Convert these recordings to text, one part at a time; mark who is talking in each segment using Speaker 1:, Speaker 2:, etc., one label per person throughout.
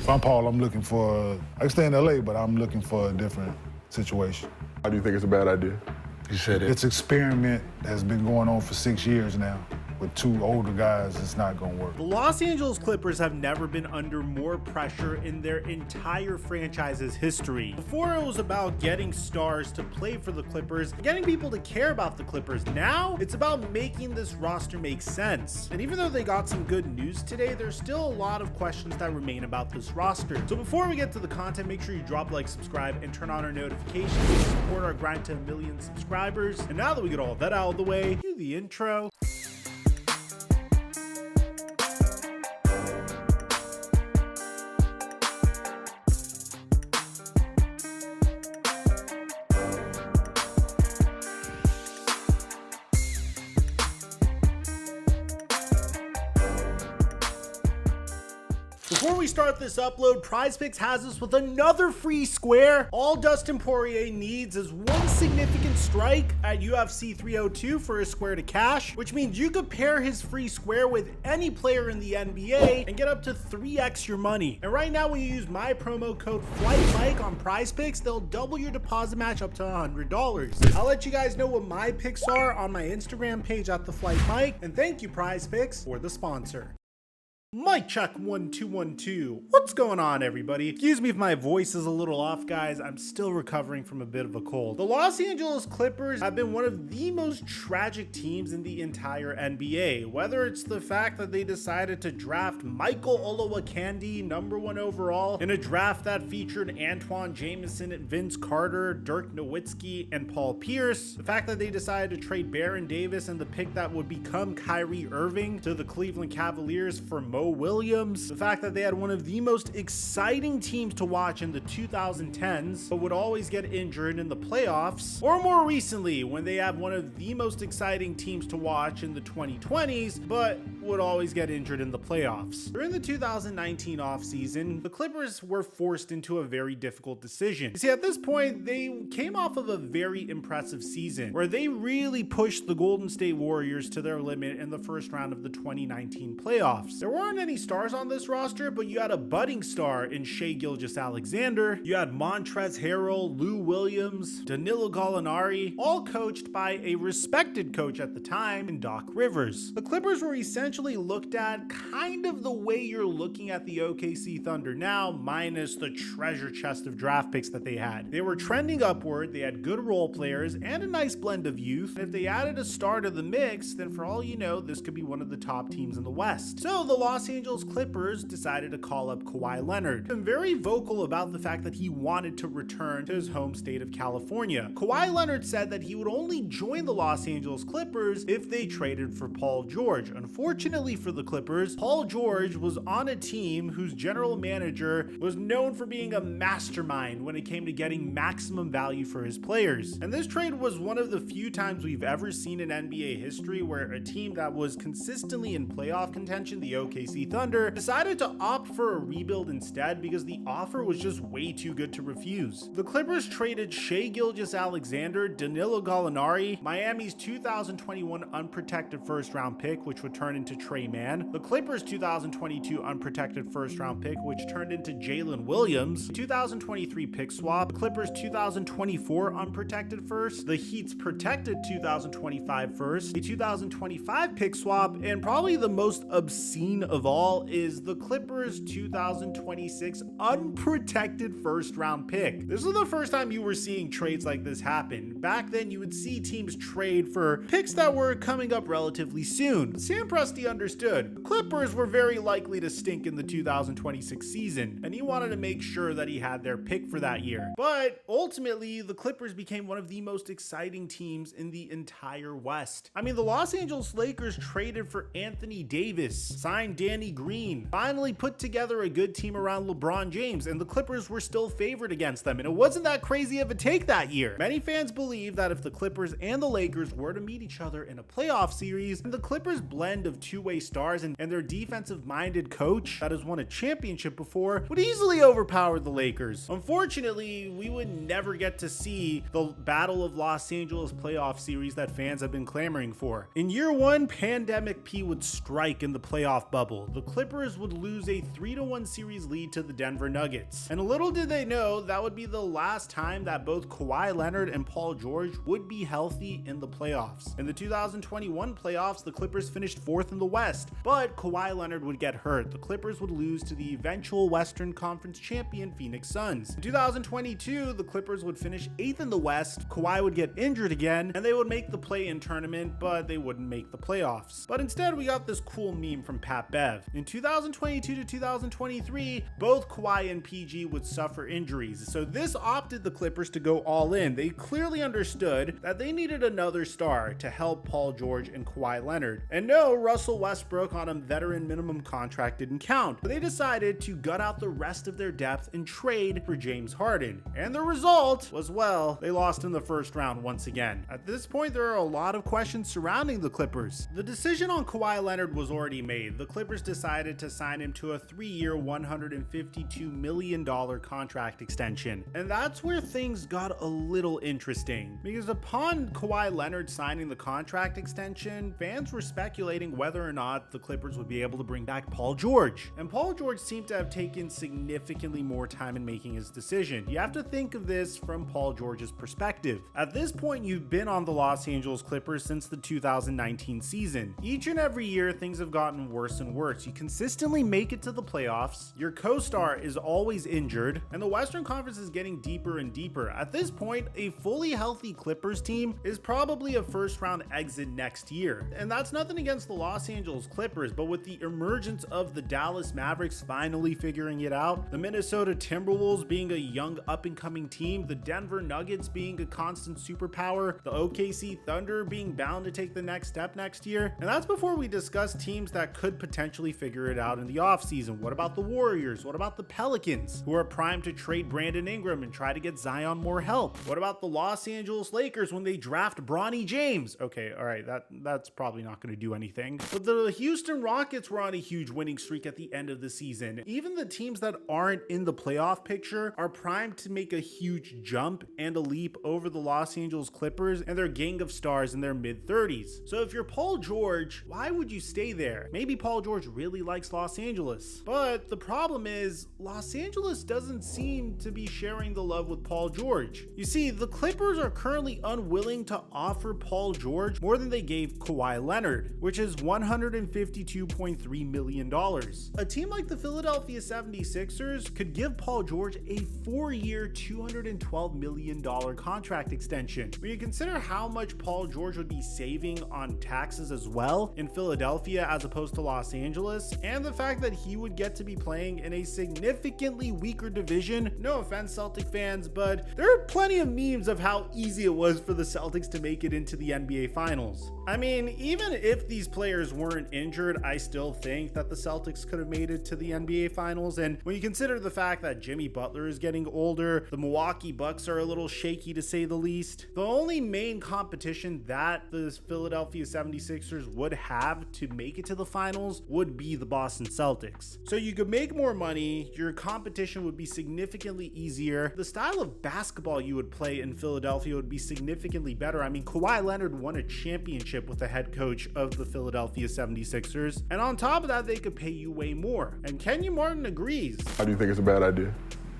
Speaker 1: If I'm Paul, I'm looking for, I can stay in LA, but I'm looking for a different situation.
Speaker 2: Why do you think it's a bad idea?
Speaker 1: You said it. It's an experiment that's been going on for 6 years now. With two older guys, it's not gonna work.
Speaker 3: The Los Angeles Clippers have never been under more pressure in their entire franchise's history. Before it was about getting stars to play for the Clippers, getting people to care about the Clippers. Now, it's about making this roster make sense. And even though they got some good news today, there's still a lot of questions that remain about this roster. So before we get to the content, make sure you drop a like, subscribe, and turn on our notifications to support our grind to 1 million subscribers. And now that we get all that out of the way, cue the intro. Before we start this upload, PrizePicks has us with another free square. All Dustin Poirier needs is one significant strike at UFC 302 for his square to cash, which means you could pair his free square with any player in the NBA and get up to 3x your money. And right now, when you use my promo code TheFlightMike on PrizePicks, they'll double your deposit match up to $100. I'll let you guys know what my picks are on my Instagram page at TheFlightMike, and thank you PrizePicks for the sponsor. Mic check 1 2 1 2. What's going on, everybody? Excuse me if my voice is a little off, guys. I'm still recovering from a bit of a cold. The Los Angeles Clippers have been one of the most tragic teams in the entire NBA. Whether it's the fact that they decided to draft Michael Olowokandi #1 overall in a draft that featured Antoine Jamison, Vince Carter, Dirk Nowitzki, and Paul Pierce. The fact that they decided to trade Baron Davis and the pick that would become Kyrie Irving to the Cleveland Cavaliers for Mo Williams. The fact that they had one of the most exciting teams to watch in the 2010s, but would always get injured in the playoffs. Or more recently, when they have one of the most exciting teams to watch in the 2020s, but would always get injured in the playoffs. During the 2019 offseason, the Clippers were forced into a very difficult decision. You see, at this point, they came off of a very impressive season where they really pushed the Golden State Warriors to their limit in the first round of the 2019 playoffs. There weren't any stars on this roster, but you had a budding star in Shai Gilgeous-Alexander. You had Montrezl Harrell, Lou Williams, Danilo Gallinari, all coached by a respected coach at the time in Doc Rivers. The Clippers were essentially looked at kind of the way you're looking at the OKC Thunder now, minus the treasure chest of draft picks that they had. They were trending upward, they had good role players, and a nice blend of youth. And if they added a star to the mix, then for all you know, this could be one of the top teams in the West. So the Los Angeles Clippers decided to call up Kawhi Leonard. Been very vocal about the fact that he wanted to return to his home state of California. Kawhi Leonard said that he would only join the Los Angeles Clippers if they traded for Paul George. Unfortunately for the Clippers, Paul George was on a team whose general manager was known for being a mastermind when it came to getting maximum value for his players. And this trade was one of the few times we've ever seen in NBA history where a team that was consistently in playoff contention, the OKC Thunder, decided to opt for a rebuild instead because the offer was just way too good to refuse. The Clippers traded Shai Gilgeous-Alexander, Danilo Gallinari, Miami's 2021 unprotected first round pick, which would turn into Trey Mann, the Clippers 2022 unprotected first round pick, which turned into Jalen Williams, 2023 pick swap, Clippers 2024 unprotected first, the Heat's protected 2025 first, a 2025 pick swap, and probably the most obscene of all is the Clippers 2026 unprotected first round pick. This was the first time you were seeing trades like this happen. Back then, you would see teams trade for picks that were coming up relatively soon. Sam Presti understood. The Clippers were very likely to stink in the 2026 season, and he wanted to make sure that he had their pick for that year. But ultimately, the Clippers became one of the most exciting teams in the entire West. I mean, the Los Angeles Lakers traded for Anthony Davis, signed Danny Green, finally put together a good team around LeBron James, and the Clippers were still favored against them, and it wasn't that crazy of a take that year. Many fans believe believe that if the Clippers and the Lakers were to meet each other in a playoff series, the Clippers' blend of two-way stars and their defensive-minded coach that has won a championship before would easily overpower the Lakers. Unfortunately, we would never get to see the Battle of Los Angeles playoff series that fans have been clamoring for. In year one, Pandemic P would strike in the playoff bubble. The Clippers would lose a 3-1 series lead to the Denver Nuggets. And little did they know that would be the last time that both Kawhi Leonard and Paul George would be healthy in the playoffs. In the 2021 playoffs, the Clippers finished 4th in the West, but Kawhi Leonard would get hurt. The Clippers would lose to the eventual Western Conference champion Phoenix Suns. In 2022, the Clippers would finish 8th in the West, Kawhi would get injured again, and they would make the play-in tournament, but they wouldn't make the playoffs. But instead, we got this cool meme from Pat Bev. In 2022 to 2023, both Kawhi and PG would suffer injuries, so this opted the Clippers to go all in. They clearly understood that they needed another star to help Paul George and Kawhi Leonard. And no, Russell Westbrook on a veteran minimum contract didn't count, but they decided to gut out the rest of their depth and trade for James Harden. And the result was, well, they lost in the first round once again. At this point, there are a lot of questions surrounding the Clippers. The decision on Kawhi Leonard was already made. The Clippers decided to sign him to a 3-year, $152 million contract extension. And that's where things got a little interesting, because upon Kawhi Leonard signing the contract extension, fans were speculating whether or not the Clippers would be able to bring back Paul George. And Paul George seemed to have taken significantly more time in making his decision. You have to think of this from Paul George's perspective. At this point, you've been on the Los Angeles Clippers since the 2019 season. Each and every year, things have gotten worse and worse. You consistently make it to the playoffs, your co-star is always injured, and the Western Conference is getting deeper and deeper. At this point, a fully healthy Clippers team is probably a first-round exit next year. And that's nothing against the Los Angeles Clippers, but with the emergence of the Dallas Mavericks finally figuring it out, the Minnesota Timberwolves being a young up-and-coming team, the Denver Nuggets being a constant superpower, the OKC Thunder being bound to take the next step next year. And that's before we discuss teams that could potentially figure it out in the offseason. What about the Warriors? What about the Pelicans, who are primed to trade Brandon Ingram and try to get Zion more help? What about the Los Angeles Lakers when they draft Bronny James? Okay, all right, that's probably not going to do anything. But the Houston Rockets were on a huge winning streak at the end of the season. Even the teams that aren't in the playoff picture are primed to make a huge jump and a leap over the Los Angeles Clippers and their gang of stars in their mid-30s. So if you're Paul George, why would you stay there? Maybe Paul George really likes Los Angeles. But the problem is, Los Angeles doesn't seem to be sharing the love with Paul George. You see, the Clippers are currently unwilling to offer Paul George more than they gave Kawhi Leonard, which is $152.3 million. A team like the Philadelphia 76ers could give Paul George a 4-year, $212 million contract extension. When you consider how much Paul George would be saving on taxes as well in Philadelphia as opposed to Los Angeles, and the fact that he would get to be playing in a significantly weaker division. No offense, Celtic fans, but there are plenty of memes of how easy it was for the Celtics to make it into the NBA Finals. I mean, even if these players weren't injured, I still think that the Celtics could have made it to the NBA Finals. And when you consider the fact that Jimmy Butler is getting older, the Milwaukee Bucks are a little shaky to say the least, the only main competition that the Philadelphia 76ers would have to make it to the finals would be the Boston Celtics. So you could make more money, your competition would be significantly easier, the style of basketball you would play in Philadelphia would be significantly better. I mean, Kawhi Leonard won a championship with the head coach of the Philadelphia 76ers, and on top of that, they could pay you way more. And Kenyon Martin agrees.
Speaker 2: How do you think it's a bad idea?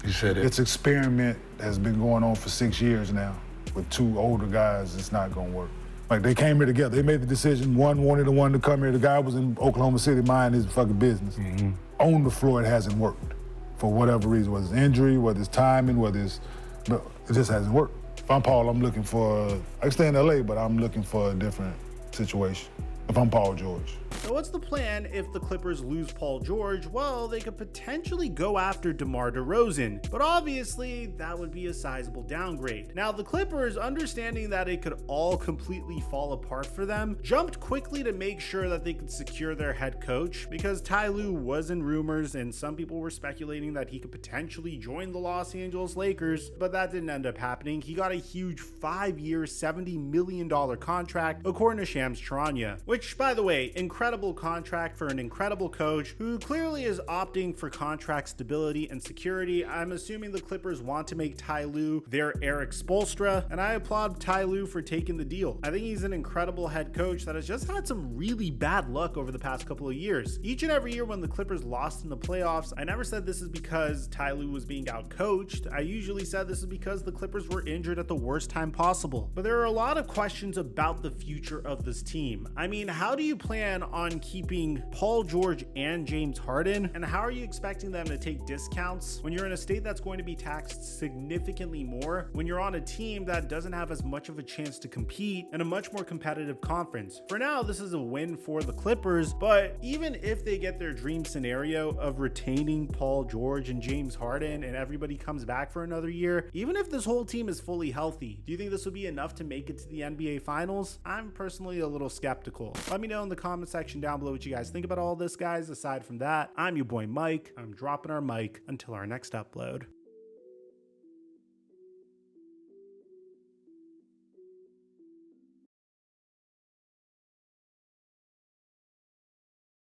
Speaker 1: You said it. It's experiment that's been going on for 6 years now. With two older guys, it's not gonna work. Like, they came here together. They made the decision. One wanted the one to come here. The guy was in Oklahoma City minding his fucking business. Mm-hmm. On the floor, it hasn't worked. For whatever reason, whether it's injury, whether it's timing, whether it's, but it just hasn't worked. If I'm Paul, I'm looking for, I can stay in LA, but I'm looking for a different situation. if I'm Paul George.
Speaker 3: So what's the plan if the Clippers lose Paul George? Well, they could potentially go after DeMar DeRozan, but obviously that would be a sizable downgrade. Now the Clippers, understanding that it could all completely fall apart for them, jumped quickly to make sure that they could secure their head coach, because Ty Lue was in rumors and some people were speculating that he could potentially join the Los Angeles Lakers, but that didn't end up happening. He got a huge 5-year, $70 million contract, according to Shams Charania, which, by the way, incredible contract for an incredible coach who clearly is opting for contract stability and security. I'm assuming the Clippers want to make Ty Lue their Eric Spoelstra, and I applaud Ty Lue for taking the deal. I think he's an incredible head coach that has just had some really bad luck over the past couple of years. Each and every year when the Clippers lost in the playoffs, I never said this is because Ty Lue was being outcoached. I usually said this is because the Clippers were injured at the worst time possible. But there are a lot of questions about the future of this team. I mean, how do you plan on keeping Paul George and James Harden? And how are you expecting them to take discounts when you're in a state that's going to be taxed significantly more, when you're on a team that doesn't have as much of a chance to compete in a much more competitive conference? For now, this is a win for the Clippers, but even if they get their dream scenario of retaining Paul George and James Harden and everybody comes back for another year, even if this whole team is fully healthy, do you think this would be enough to make it to the NBA Finals? I'm personally a little skeptical. Let me know in the comment section down below what you guys think about all this, guys. Aside from that, I'm your boy Mike. I'm dropping our mic until our next upload.